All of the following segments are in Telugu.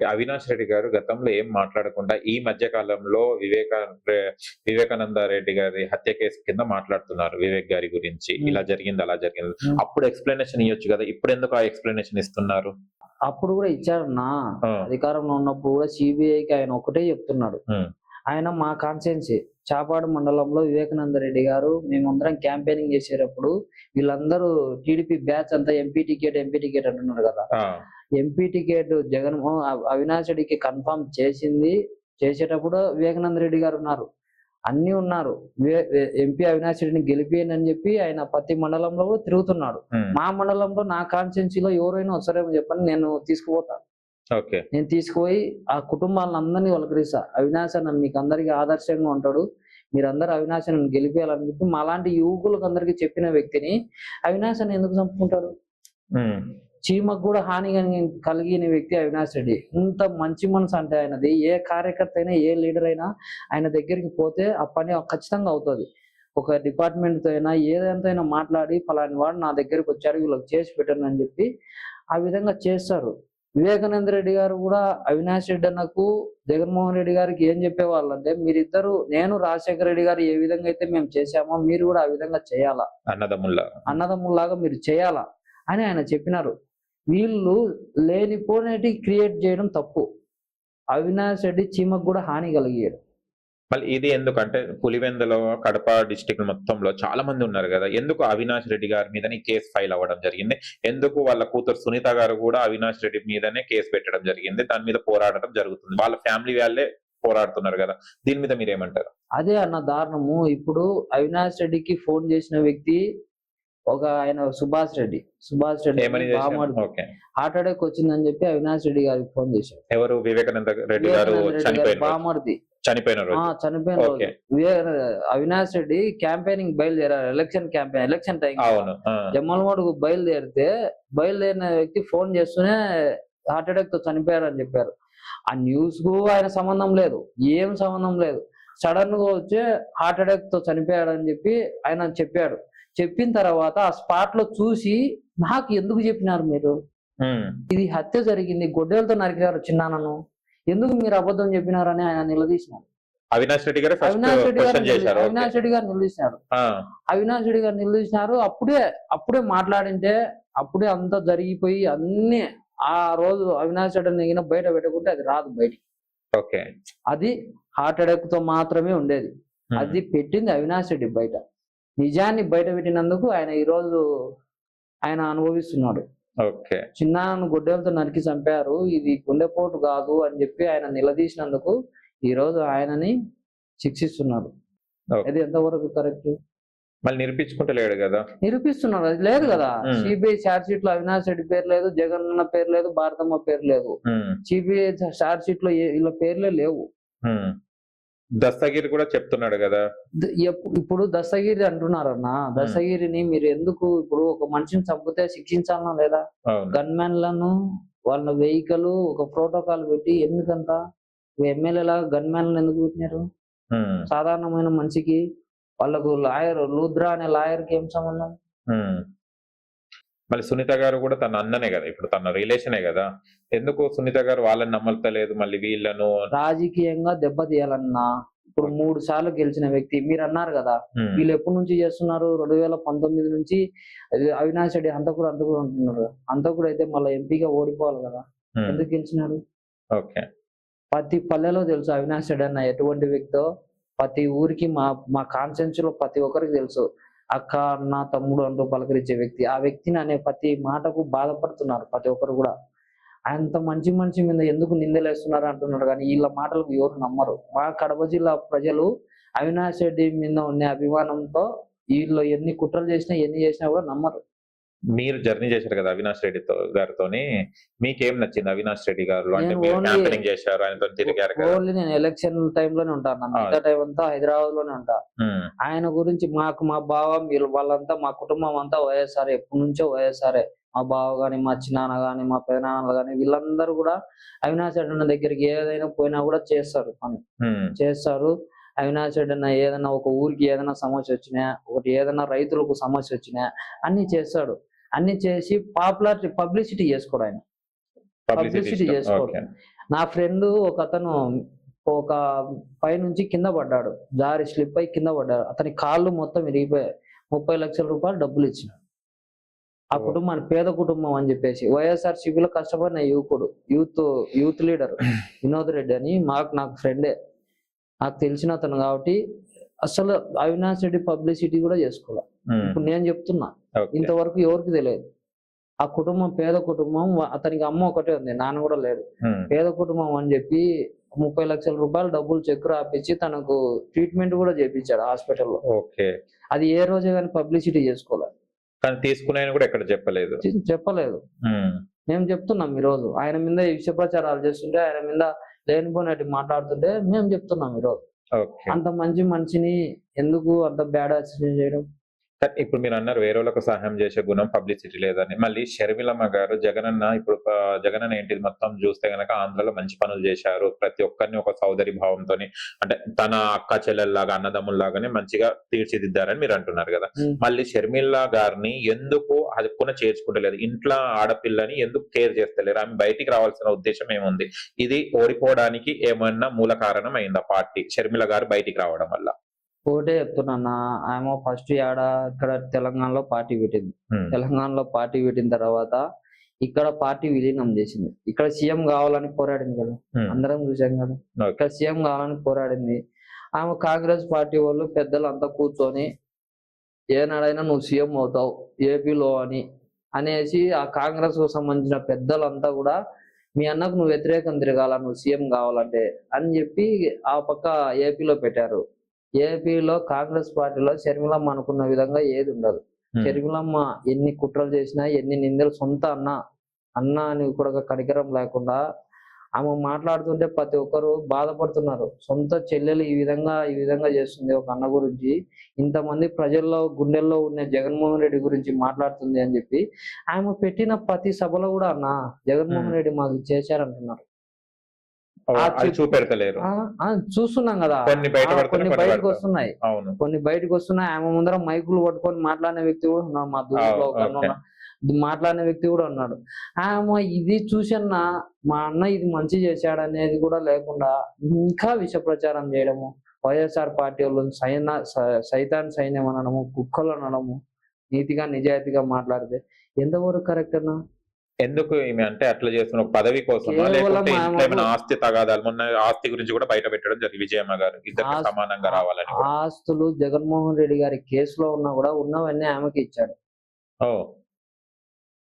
అవినాష్ రెడ్డి గారు గతంలో ఏం మాట్లాడకుండా ఈ మధ్య కాలంలో వివేకానంద రెడ్డి గారి హత్య కేసు కింద మాట్లాడుతున్నారు. వివేక్ గారి గురించి. ఉమ్, ఇలా జరిగింది, అలా జరిగింది. ఉమ్. అప్పుడు ఎక్స్‌ప్లనేషన్ ఇయ్యొచ్చు గదా! ఇప్పుడెందుకు ఆ ఎక్స్‌ప్లనేషన్ ఇస్తున్నారు? అప్పుడు కూడా ఇచ్చారన్నా. ఆ! అధికారంలో ఉన్నప్పుడు కూడా సిబిఐకి ఆయన ఒకటే చెప్తున్నాడు. హ్మ్. ఆయన మా కాన్స్టిట్యుయెన్సీ చాపాడు మండలంలో వివేకానంద రెడ్డి గారు మేమందరం క్యాంపెయినింగ్ చేసేటప్పుడు వీళ్ళందరూ టీడీపీ బ్యాచ్ అంతా ఎంపీ టికెట్ అంటున్నారు కదా. ఆ! ఎంపీ టికెట్ అవినాష్ రెడ్డికి కన్ఫర్మ్ చేసేటప్పుడు వివేకానంద రెడ్డి గారు ఉన్నారు, అన్ని ఉన్నారు. ఎంపీ అవినాష్ రెడ్డిని గెలిపియండి అని చెప్పి ఆయన ప్రతి మండలంలో కూడా తిరుగుతున్నాడు. హ్మ్. మా మండలంలో నా కాన్స్టిట్యున్సీలో ఎవరైనా వస్తారేమో చెప్పండి, నేను తీసుకుపోతాను. ఓకే. నేను తీసుకుపోయి ఆ కుటుంబాలను అందరినీ పలకరిస్తా. అవినాష్ అన్న మీకు అందరికి ఆదర్శంగా ఉంటాడు, మీరందరూ అవినాష్ అన్నని గెలిపేయాలని చెప్పి మాలాంటి యువకులకు అందరికి చెప్పిన వ్యక్తిని అవినాష్ అన్న ఎందుకు చంపుకుంటారు? హ్మ్. చీమకు కూడా హాని కలిగిన వ్యక్తి అవినాష్ రెడ్డి. ఇంత మంచి మనసు అంటే ఆయనది. ఏ కార్యకర్త అయినా, ఏ లీడర్ అయినా ఆయన దగ్గరికి పోతే ఆ పని ఖచ్చితంగా అవుతుంది. ఒక డిపార్ట్మెంట్‌తో అయినా ఏదంతా అయినా మాట్లాడి పలాని వాడు నా దగ్గరికి వచ్చాడు, వీళ్ళకి చేసి పెట్టండి అని చెప్పి ఆ విధంగా చేస్తారు. వివేకానంద రెడ్డి గారు కూడా అవినాష్ రెడ్డి అన్నకు, జగన్మోహన్ రెడ్డి గారికి ఏం చెప్పేవాళ్ళంటే మీరిద్దరు, నేను రాజశేఖర రెడ్డి గారు ఏ విధంగా అయితే మేము చేశామో మీరు కూడా ఆ విధంగా చేయాలా, అన్నదమ్ముల్లాగా మీరు చేయాలా అని ఆయన చెప్పినారు. వీళ్ళు లేనిపోనేటి క్రియేట్ చేయడం తప్పు. అవినాష్ రెడ్డి చీమకు కూడా హాని కలిగాడు. మళ్ళీ ఇది ఎందుకంటే పులివెందులో, కడప డిస్ట్రిక్ట్ మొత్తంలో చాలా మంది ఉన్నారు గదా! ఎందుకు అవినాష్ రెడ్డి గారి మీదనే కేస్ ఫైల్ అవ్వడం జరిగింది? ఎందుకు వాళ్ళ కూతురు సునీత గారు గూడా అవినాష్ రెడ్డి మీదనే కేస్ పెట్టడం జరిగింది. దాని మీద పోరాడటం జరుగుతుంది. వాళ్ళ ఫ్యామిలీ వాళ్ళే పోరాడుతున్నారు గదా! దీని మీద మీరేమంటారు? అదే అన్న దారుణము. ఇప్పుడు అవినాష్ రెడ్డికి ఫోన్ చేసిన వ్యక్తి ఆయన సుభాష్ రెడ్డి. ఏమని చేశారు? ఓకే. హార్ట్ అటాక్ వచ్చిందని చెప్పి అవినాష్ రెడ్డి గారికి ఫోన్ చేశాడు. ఎవరు? వివేకానంద రెడ్డి గారు చనిపోయిన రోజు. బామర్ది. చనిపోయిన రోజు. చనిపోయిన రోజు. ఓకే. అవినాష్ రెడ్డి క్యాంపెయినింగ్ బయలుదేరారు. ఎలక్షన్ టైం అవును. ఆ! జమ్మలమడుగు బయలుదేరిన వ్యక్తి ఫోన్ చేస్తూనే హార్ట్ అటాక్ తో చనిపోయారని చెప్పారు. ఆ న్యూస్ కు ఆయన సంబంధం లేదు, ఏం సంబంధం లేదు. సడన్ గా వచ్చి హార్ట్ అటాక్ తో చనిపోయాడని చెప్పి ఆయన చెప్పాడు. చెప్పిన తర్వాత ఆ స్పాట్ లో చూసి నాకు ఎందుకు చెప్పినారు మీరు, హ్మ్. ఇది హత్య జరిగింది, గొడ్డలతో నరికారు చిన్నాన్నను, ఎందుకు మీరు అబద్ధం చెప్పినారని ఆయన నిలదీసినారు. అవినాష్ రెడ్డి గారు క్వశ్చన్ చేశారు. అవినాష్ రెడ్డి గారు నిలదీసినారు. అవినాష్ రెడ్డి గారు నిలదీసినారు. అప్పుడే మాట్లాడింటే అప్పుడే అంతా జరిగిపోయి అన్ని ఆ రోజు అవినాష్ రెడ్డి నెగిన బయట పెట్టకుంటే అది రాదు బయటికి. ఓకే. అది హార్ట్ అటాక్ తో మాత్రమే ఉండేది. అది పెట్టింది అవినాష్ రెడ్డి బయట. నిజాన్ని బయట పెట్టినందుకు ఆయన ఈ రోజు ఆయన అనుభవిస్తున్నాడు. ఓకే. చిన్నాన్నను గొడ్డలతో నరికి చంపారు, ఇది గుండెపోటు కాదు అని చెప్పి ఆయన నిలదీసినందుకు ఈ రోజు ఆయనని శిక్షిస్తున్నారు. అది ఎంతవరకు కరెక్ట్? మళ్ళీ నిరూపించుకుంటలేడు కదా. నిరూపిస్తున్నారు, అది లేదు కదా. సిబిఐ ఛార్జ్ షీట్ లో అవినాష్ రెడ్డి పేరు లేదు, జగన్ పేరు లేదు, భారతమ్మ పేరు లేదు. సిబిఐ ఛార్జ్ షీట్ లో వీళ్ళ పేర్లే లేవు. దస్తగిరి కూడా చెప్తున్నాడు కదా. ఇప్పుడు దస్తగిరి అంటున్నారన్న, దస్తగిరిని మీరు ఎందుకు, ఇప్పుడు ఒక మనిషిని చంపితే శిక్షించాలన్నా లేదా? గన్మెన్లను వాళ్ళ వెహికల్ ఒక ప్రోటోకాల్ పెట్టి ఎందుకంత ఎమ్మెల్యే లాగా గన్మెన్లను ఎందుకు పెట్టినారు? సాధారణమైన మనిషికి వాళ్ళకు లూద్రా అనే లాయర్ కి ఏం సంబంధం? మళ్ళీ సునీత గారు కూడా తన అన్ననే కదా, ఇప్పుడు తన రిలేషనే కదా. ఎందుకు సునీత గారు వాళ్ళని నమ్మలేదు, మళ్ళీ వీళ్ళను రాజకీయంగా దెబ్బతీయాలన్నా? ఇప్పుడు 3 సార్లు గెలిచిన వ్యక్తి మీరు అన్నారు కదా, వీళ్ళు ఎప్పటి నుంచి చేస్తున్నారు? 2019 నుంచి అవినాష్ రెడ్డి అంతకుడు అంటున్నారు. అంతకుడు అయితే మళ్ళీ ఎంపీగా ఓడిపోవాలి కదా, ఎందుకు గెలిచినారు? ఓకే. ప్రతి పల్లెలో తెలుసు అవినాష్ రెడ్డి అన్న ఎటువంటి వ్యక్తో. ప్రతి ఊరికి మా కాన్స్టిట్యున్సీ లో ప్రతి ఒక్కరికి తెలుసు. అక్క, అన్న, తమ్ముడు అంటూ పలకరించే వ్యక్తి. ఆ వ్యక్తిని అనే ప్రతి మాటకు బాధపడుతున్నారు ప్రతి ఒక్కరు కూడా. అంత మంచి మనిషి మీద ఎందుకు నిందలేస్తున్నారు అంటున్నారు, కానీ వీళ్ళ మాటలకు ఎవరు నమ్మరు. మా కడప జిల్లా ప్రజలు అవినాష్ రెడ్డి మీద ఉండే అభిమానంతో వీళ్ళు ఎన్ని కుట్రలు చేసినా ఎన్ని చేసినా కూడా నమ్మరు. మీరు జర్నీ చేశారు కదా అవినాష్ రెడ్డి గారితోని, మీకేం నచ్చింది అవినాష్ రెడ్డి గారు? అంటే మీరు క్యాంపెయినింగ్ చేశారు, ఆయనతో తిరిగారు కదా. ఓన్లీ నేను ఎలక్షన్ టైంలోనే ఉంటాను, మిగతా టైం అంతా హైదరాబాద్ లోనే ఉంటా. ఆయన గురించి మా బావ వాళ్ళంతా, మా కుటుంబం అంతా వైఎస్ఆర్, ఎప్పటి నుంచో వైఎస్ఆర్. మా బావ గాని, మా చిన్నాన్న గాని, మా పెదనాన్నలు గాని వీళ్ళందరూ కూడా అవినాష్ రెడ్డి అన్న దగ్గరికి ఏదైనా పోయినా కూడా చేస్తారు పని, చేస్తారు. అవినాష్ రెడ్డి అన్న ఏదైనా ఒక ఊరికి ఏదైనా సమస్య వచ్చినా, ఒకటి ఏదైనా రైతులకు సమస్య వచ్చినా అన్ని చేస్తాడు. అన్ని చేసి పబ్లిసిటీ చేసుకోడు ఆయన. పబ్లిసిటీ పబ్లిసిటీ ఇష్టం. చేసుకోవడం. ఓకే. నా ఫ్రెండ్ ఒక అతను ఒక పైనుంచి కింద పడ్డాడు. జారి స్లిప్ అయ్యి కింద పడ్డాడు. అతని కాళ్ళు మొత్తం విరిగిపోయాయి. 30,00,000 రూపాయలు డబ్బులు ఇచ్చిన. ఆ ఓహ్! కుటుంబాన్ని పేద కుటుంబం అని చెప్పేసి వైఎస్ఆర్‌సీపీలో కష్టపడిన యువకుడు. యూత్ లీడర్ వినోద్ రెడ్డి అని నాకు ఫ్రెండే. నాకు తెలిసిన అతను కాబట్టి అసలు అవినాష్ రెడ్డి పబ్లిసిటీ కూడా చేసుకోలే. హ్మ్. ఇప్పుడు నేను చెప్తున్నా. ఓకే. ఇంతవరకు ఎవరికీ తెలియదు. ఆ కుటుంబం పేద కుటుంబం. అతనికి అమ్మ ఒకటే ఉంది. నాన్న కూడా లేడు. హ్మ్. పేద కుటుంబం అని చెప్పి 30,00,000 రూపాయలు డబ్బులు చెక్ రాపిచ్చి తనకు ట్రీట్మెంట్ కూడా చేపించాడు హాస్పిటల్‌లో. ఓకే. అది ఏ రోజే గాని పబ్లిసిటీ చేసుకోలే. కానీ తీసుకున్నాయని కూడా ఎక్కడ చెప్పలేదు. చెప్పలేదు. హ్మ్. మేము చెప్తున్నాం ఈరోజు. ఆయన మీద ఈ విష ప్రచారాలు చేస్తుంటే, ఆయన మీద లేనిపోయినట్టు మాట్లాడుతుంటే మేము చెప్తున్నాం ఈరోజు. ఓకే. అంత మంచి మనిషిని ఎందుకు అంత బ్యాడ్ అసిస్టెంట్ చేయడం? కానీ ఇప్పుడు మీరన్నారు వేరేళ్ళకి సహాయం చేసే గుణం పబ్లిసిటీ లేదని. మళ్ళీ షర్మిలమ్మ గారు జగనన్న ఇప్పుడు జగనన్న ఏంటిది మొత్తం చూస్తే గనక ఆంధ్రాలో మంచి పనులు చేశారు. ప్రతి ఒక్కరిని ఒక సోదరి భావంతోని అంటే తన అక్క చెల్లెల్లాగా, అన్నదమ్ముల్లాగానే మంచిగా తీర్చిదిద్దారని మీరు అంటున్నారు గదా! హ్మ్. మళ్ళీ షర్మిల గారిని ఎందుకు హక్కున చేర్చుకుంటలేదు? ఇంట్లో ఆడపిల్లని ఎందుకు కేర్ చేస్తలేరు? ఆమె బయటికి రావాల్సిన ఉద్దేశ్యం ఏముంది? ఇది ఓడిపోవడానికి ఏమన్నా మూల కారణం అయిందా పార్టీ? షర్మిల గారు బయటికి రావడం వల్ల? ఒకటే చెప్తున్నా ఆమె ఫస్ట్ ఇక్కడ తెలంగాణలో పార్టీ పెట్టింది. హ్మ్. తెలంగాణలో పార్టీ పెట్టిన తర్వాత ఇక్కడ పార్టీ విలీనం చేసింది. ఇక్కడ సీఎం కావాలని పోరాడింది కదా! హ్మ్. అందరం చూసాం కదా! ఓకే. ఇక్కడ సీఎం కావాలని పోరాడింది. ఆమె కాంగ్రెస్ పార్టీ వాళ్ళు పెద్దలంతా కూర్చొని ఏనాడైనా నువ్వు సీఎం అవుతావు ఏపీలో అనేసి ఆ కాంగ్రెస్‌కు సంబంధించిన పెద్దలంతా కూడా మీ అన్నకు నువ్వు వ్యతిరేకం తిరగాల నువ్వు సీఎం కావాలంటే అని చెప్పి ఆ పక్క ఏపీలో పెట్టారు. ఏపీలో కాంగ్రెస్ పార్టీలో షర్మిలమ్మ అనుకున్న విధంగా ఏది ఉండదు. హ్మ్. షర్మిలమ్మ ఎన్ని కుట్రలు చేసినా, ఎన్ని నిందలు సొంత అన్న అని కూడా కనికరం లేకుండా ఆమె మాట్లాడుతుంటే ప్రతి ఒక్కరు బాధపడుతున్నారు. సొంత చెల్లెలు ఈ విధంగా చేస్తుంది ఒక అన్న గురించి. ఇంతమంది ప్రజల్లో గుండెల్లో ఉన్న జగన్మోహన్ రెడ్డి గురించి మాట్లాడుతుంది అని చెప్పి ఆమె పెట్టిన ప్రతి సభలో కూడా జగన్మోహన్ హ్మ్. రెడ్డి మాకు చేశారంటున్నారు. ఓహ్! ఆ అది చెప్ చూపెడతలేరు. ఆ! ఆ! చూస్తున్నాం గదా! కొన్ని బయట పడుతున్నాయి, కొన్ని కొన్ని పడతలేవు. బయటకొస్తున్నాయి. అవును. కొన్ని బయటకొస్తున్నాయి. ఆమె ముందర మైకులు పట్టుకొని మాట్లాడిన వ్యక్తి కూడా ఉన్నాడు. మా దూరంలో ఒక అన్న ఓకే. మాట్లాడిన వ్యక్తి కూడా ఉన్నాడు. ఆమె ఇది చూసన్నా మా అన్న ఇది మంచి చేశాడనేది కూడా లేకుండా ఇంకా విష ప్రచారం చేయడము, వైఎస్ఆర్ పార్టీ వోళ్ళని సైతాన్ సైన్యం అనడము, కుక్కలు అనడము, నీతిగా నిజాయితీగా మాట్లాడితే ఎంతవరకు కరెక్ట్ అన్నా? ఎందుకు ఈమె అంటే అట్లా చేస్తున్న ఒక పదవి కోసమా? కేవలం లేకుంటే ఇంట్లో ఆమెకు ఏమైనా ఆస్తి తగాదాలు మొన్న ఆస్తి గురించి కూడా బయట పెట్టడం జరిగింది విజయమ్మ గారు. ఇద్దరికి ఆస్ సమానంగా ఆ రావాలని కూడా. ఆస్తులు జగన్మోహన్ రెడ్డి గారి కేసులో ఉన్నా కూడా ఉన్నవన్నీ ఆమెకే ఇచ్చాడు. ఓహ్!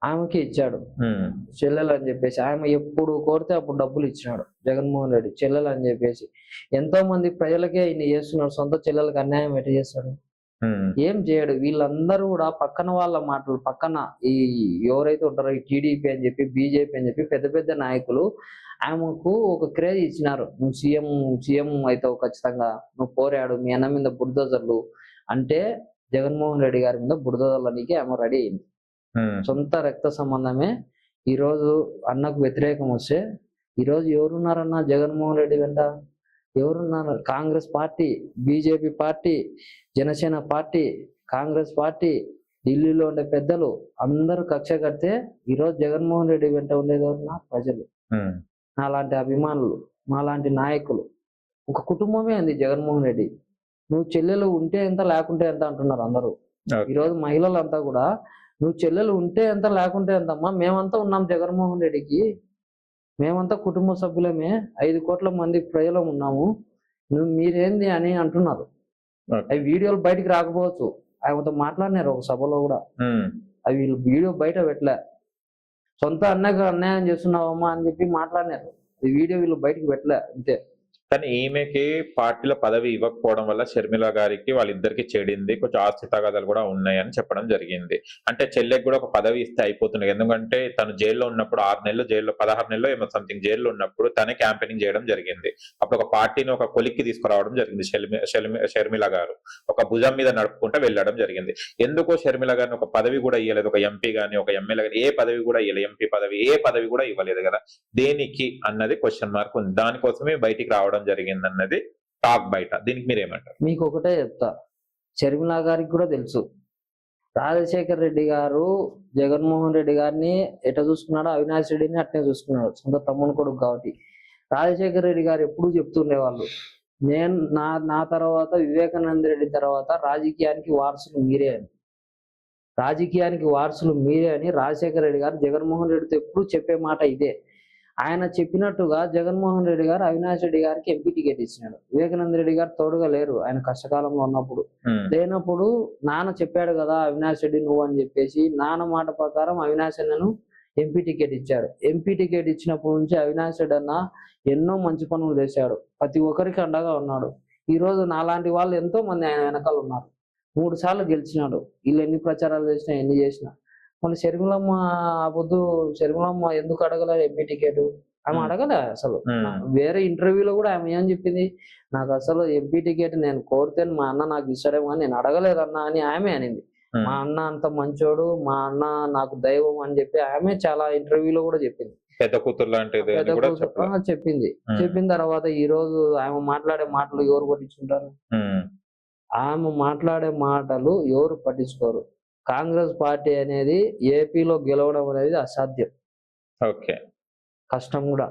ఆమెకే ఇచ్చాడు. హ్మ్. చెల్లెలని చెప్పేసి. ఆమె ఎప్పుడు కోరితే అప్పుడు డబ్బులు ఇచ్చినాడు జగన్మోహన్ రెడ్డి చెల్లెలని చెప్పేసి. ఎంతో మంది ప్రజలకే ఇన్ని చేస్తున్నాడు. సొంత చెల్లెలకి అన్యాయం ఎట్ట చేస్తాడు? హ్మ్. ఏం చేయడు. వీళ్ళందరూ కూడా పక్కన వాళ్ళ మాటలు పక్కన ఈ ఎవరైతే ఉంటారో ఈ టీడీపీ అని చెప్పి, బీజేపీ అని చెప్పి పెద్ద పెద్ద నాయకులు ఆమెకు ఒక క్రేజ్ ఇచ్చినారు. నువ్వు సీఎం అయితావు ఖచ్చితంగా. నువ్వు పోరాడు. మీ అన్న మీద బురద జల్లు అంటే జగన్మోహన్ రెడ్డి గారి మీద బురద జల్లనీకి ఆమె రెడీ అయింది. హ్మ్. సొంత రక్త సంబంధమే ఈరోజు అన్నకు వ్యతిరేకం వస్తే ఈరోజు ఎవరున్నారన్నా జగన్మోహన్ రెడ్డి వెంట? ఎవరున్నారు? Congress party, BJP party, Janasena party, Congress party, ఢిల్లీలో ఉండే పెద్దలు అందరూ కక్ష కడితే ఈరోజు జగన్మోహన్ రెడ్డి వెంట ఉండేది ఎవరన్నా? ప్రజలు. హ్మ్. నాలాంటి అభిమానులు, మాలాంటి నాయకులు. ఒక కుటుంబమే ఉంది జగన్మోహన్ రెడ్డి. నువ్వు చెల్లెలు ఉంటే ఎంత లేకుంటే ఎంత అంటున్నారు అందరూ. ఓకే. ఈరోజు మహిళలంతా కూడా నువ్వు చెల్లెలు ఉంటే ఎంత లేకుంటే ఎంతమ్మా మేమంతా ఉన్నాం జగన్మోహన్ రెడ్డికి. మేమంతా కుటుంబ సభ్యులమే 5 కోట్ల మంది ప్రజలం ఉన్నాము. మీరేంది అని అంటున్నారు. ఓకే. అవి వీడియోలు బయటికి రాకపోవచ్చు. ఆమెతో మాట్లాడినారు ఒక సభలో కూడా. హ్మ్. అవి వీళ్ళు వీడియో బయట పెట్టలే. సొంత అన్నకు అన్యాయం చేస్తున్నావమ్మా అని చెప్పి మాట్లాడినారు. ఈ వీడియో వీళ్ళు బయటికి పెట్టలే అంతే. కానీ ఈమెకి పార్టీలో పదవి ఇవ్వకపోవడం వల్ల షర్మిల గారికి వాళ్ళిద్దరికీ చెడింది. కొంచెం ఆస్తి తగాదాలు కూడా ఉన్నాయని చెప్పడం జరిగింది. అంటే చెల్లెకి కూడా ఒక పదవి ఇస్తే అయిపోతుంది. ఎందుకంటే తను జైల్‌లో ఉన్నప్పుడు 6 నెలలు 16 నెలలో ఏమో సంథింగ్ జైల్‌లో ఉన్నప్పుడు తనే క్యాంపెయినింగ్ చేయడం జరిగింది. అప్పుడు ఒక పార్టీని ఒక కొలిక్కి తీసుకురావడం జరిగింది షర్మిల గారు. ఒక భుజం మీద నడుపుకుంటూ వెళ్ళడం జరిగింది. ఎందుకో షర్మిల గారిని ఒక పదవి కూడా ఇయ్యలేదు. ఒక ఎంపీ గాని, ఒక ఎమ్మెల్యే గాని ఏ పదవి కూడా ఇయ్యలేదు. ఎంపీ పదవి ఏ పదవి కూడా ఇవ్వలేదు కదా! దేనికి అన్నది క్వెషన్ మార్క్ ఉంది. దానికోసమే బయటికి రావడం జరిగిందన్నది టాక్ బయట. దీనికి మీరేమంటారు? మీకు ఒకటే చెప్తా. షర్మిల గారికి కూడా తెలుసు. రాజశేఖర్ రెడ్డి గారు జగన్మోహన్ రెడ్డి గారిని ఎట్లా చూసుకున్నాడో అవినాష్ రెడ్డిని అట్నే చూసుకున్నాడు, సొంత తమ్ముని కొడుకు కాబట్టి. రాజశేఖర్ రెడ్డి గారు ఎప్పుడు చెప్తుండేవాళ్ళు, నేను నా తర్వాత వివేకానంద రెడ్డి తర్వాత రాజకీయానికి వారసులు మీరే అని. రాజకీయానికి వారసులు మీరే అని రాజశేఖర రెడ్డి గారు జగన్మోహన్ రెడ్డితో ఎప్పుడు చెప్పే మాట ఇదే. ఆయన చెప్పినట్టుగా జగన్మోహన్ రెడ్డి గారు అవినాష్ రెడ్డి గారికి ఎంపీ టికెట్ ఇచ్చినాడు. వివేకానంద రెడ్డి గారు తోడుగా లేరు ఆయన కష్టకాలంలో ఉన్నప్పుడు. లేనప్పుడు నాన్న చెప్పాడు కదా అవినాష్ రెడ్డి నువ్వు అని చెప్పేసి, నాన్న మాట ప్రకారం అవినాష్ అన్నను ఎంపీ టికెట్ ఇచ్చాడు. ఎంపీ టికెట్ ఇచ్చినప్పటి నుంచి అవినాష్ రెడ్డి అన్న ఎన్నో మంచి పనులు చేశాడు, ప్రతి ఒక్కరికి అండగా ఉన్నాడు. ఈ రోజు నాలాంటి వాళ్ళు ఎంతో మంది ఆయన వెనకాల ఉన్నారు. 3 సార్లు గెలిచినాడు. వీళ్ళు ఎన్ని ప్రచారాలు చేసినా ఎన్ని చేసినా. మన షర్మిలమ్మ ఆ పొద్దు షర్మిలమ్మ ఎందుకు అడగలే ఎంపీ టికెట్? ఆమె అడగలే అసలు. వేరే ఇంటర్వ్యూలో కూడా ఆమె ఏం చెప్పింది, నాకు అసలు ఎంపీ టికెట్ నేను కోరితే మా అన్న నాకు ఇస్తాడేమో కానీ నేను అడగలేదన్నా అని ఆమె అనింది. మా అన్న అంత మంచోడు, మా అన్న నాకు దైవం అని చెప్పి ఆమె చాలా ఇంటర్వ్యూలో కూడా చెప్పింది. పెద్ద కూతురు లాంటిది అని కూడా చెప్పాలి. చెప్పింది. చెప్పిన తర్వాత ఈ రోజు ఆమె మాట్లాడే మాటలు ఎవరు పట్టించుకుంటారు? ఆమె మాట్లాడే మాటలు ఎవరు పట్టించుకోరు. కాంగ్రెస్ పార్టీ అనేది ఏపీలో గెలవడం అనేది అసాధ్యం, ఓకే, కష్టం కూడా.